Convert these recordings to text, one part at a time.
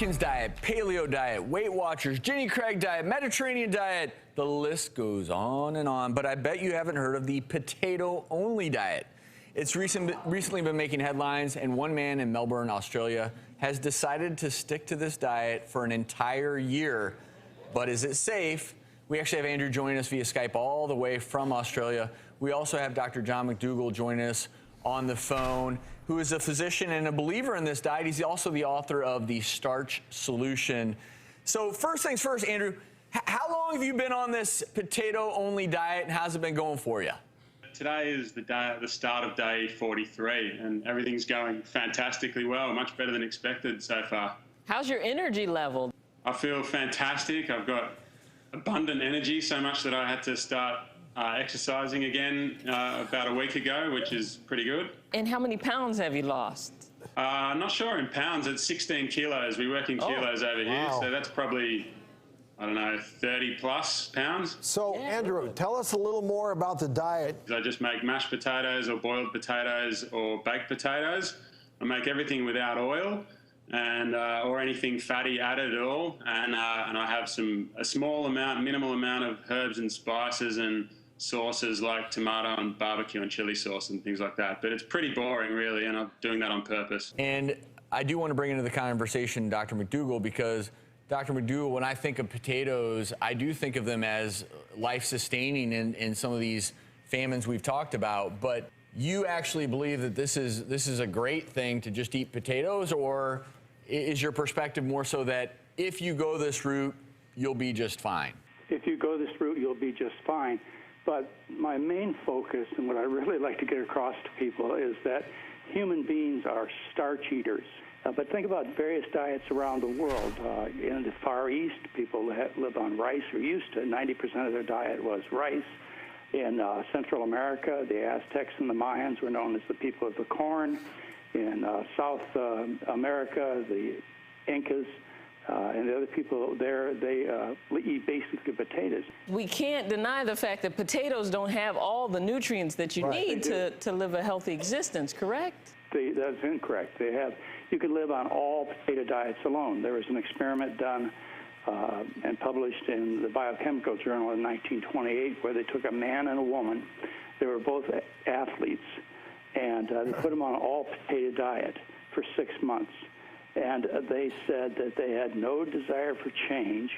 Atkins diet, paleo diet, Weight Watchers, Jenny Craig diet, Mediterranean diet. The list goes on and on, but I bet you haven't heard of the potato-only diet. It's recently been making headlines, and one man in Melbourne, Australia, has decided to stick to this diet for an entire year. But is it safe? We actually have Andrew joining us via Skype all the way from Australia. We also have Dr. John McDougall joining us on the phone, who is a physician and a believer in this diet. He's also the author of The Starch Solution. So first things first, Andrew, how long have you been on this potato-only diet, and how's it been going for you? Today is the start of day 43, and everything's going fantastically well, much better than expected so far. How's your energy level? I feel fantastic. I've got abundant energy, so much that I had to start exercising again about a week ago, which is pretty good. And how many pounds have you lost? I'm not sure in pounds. It's 16 kilos. We work in kilos over here, so that's probably, I don't know, 30 plus pounds. So, Andrew, tell us a little more about the diet. I just make mashed potatoes or boiled potatoes or baked potatoes. I make everything without oil and or anything fatty added at all. And I have minimal amount of herbs and spices and sauces like tomato and barbecue and chili sauce and things like that. But it's pretty boring, really, and I'm doing that on purpose. And I do want to bring into the conversation Dr. McDougall, because Dr. McDougall, when I think of potatoes, I do think of them as life-sustaining in some of these famines we've talked about. But you actually believe that this is a great thing to just eat potatoes, or is your perspective more so that if you go this route, you'll be just fine? If you go this route, you'll be just fine. But my main focus, and what I really like to get across to people, is that human beings are starch eaters. But think about various diets around the world. In the Far East, people live on rice, or used to. 90% of their diet was rice. In Central America, the Aztecs and the Mayans were known as the people of the corn. In South America, the Incas and the other people there, they eat basically potatoes. We can't deny the fact that potatoes don't have all the nutrients that you need to live a healthy existence, correct? That's incorrect. You could live on all potato diets alone. There was an experiment done and published in the Biochemical Journal in 1928 where they took a man and a woman. They were both athletes, and they put them on an all potato diet for 6 months. And they said that they had no desire for change.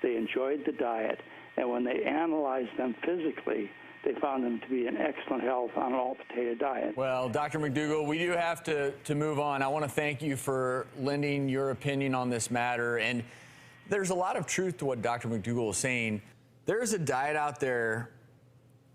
They enjoyed the diet. And when they analyzed them physically, they found them to be in excellent health on an all-potato diet. Well, Dr. McDougall, we do have to move on. I want to thank you for lending your opinion on this matter. And there's a lot of truth to what Dr. McDougall is saying. There's a diet out there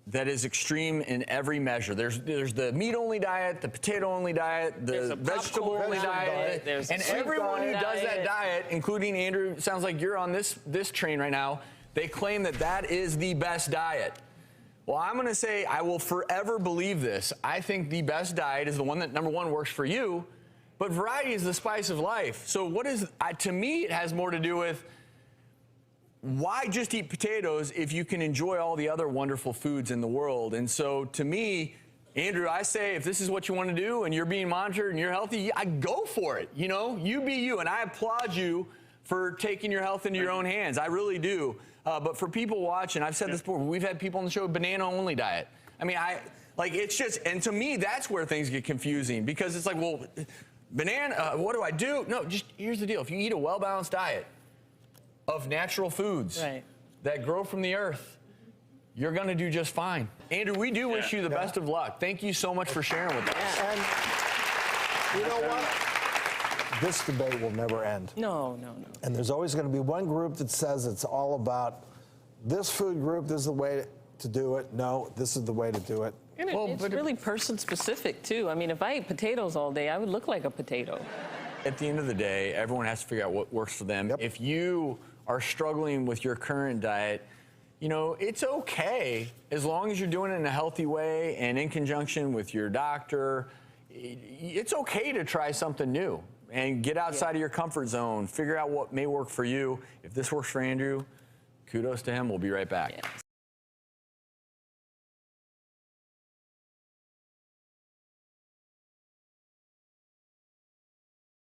that is extreme in every measure. There's the meat-only diet, the potato-only diet, the vegetable-only diet, and everyone who does that diet, including Andrew, sounds like you're on this train right now, they claim that is the best diet. Well, I'm going to say I will forever believe this. I think the best diet is the one that, number one, works for you, but variety is the spice of life. So to me, it has more to do with why just eat potatoes if you can enjoy all the other wonderful foods in the world? And so to me, Andrew, I say if this is what you want to do and you're being monitored and you're healthy, I go for it. You know, you be you. And I applaud you for taking your health into your own hands. I really do. But for people watching, I've said this before, we've had people on the show, banana-only diet. I mean, it's just, and to me, that's where things get confusing, because it's like, well, banana, what do I do? No, just here's the deal. If you eat a well-balanced diet of natural foods that grow from the earth, you're going to do just fine. Andrew, we do wish you the best of luck. Thank you so much for sharing with us. And you know what? This debate will never end. No. And there's always going to be one group that says it's all about this food group, this is the way to do it. No, this is the way to do it. And it's really person-specific, too. I mean, if I ate potatoes all day, I would look like a potato. At the end of the day, everyone has to figure out what works for them. If you are struggling with your current diet, you know, it's okay as long as you're doing it in a healthy way and in conjunction with your doctor. It's okay to try something new and get outside of your comfort zone. Figure out what may work for you. If this works for Andrew, kudos to him. We'll be right back.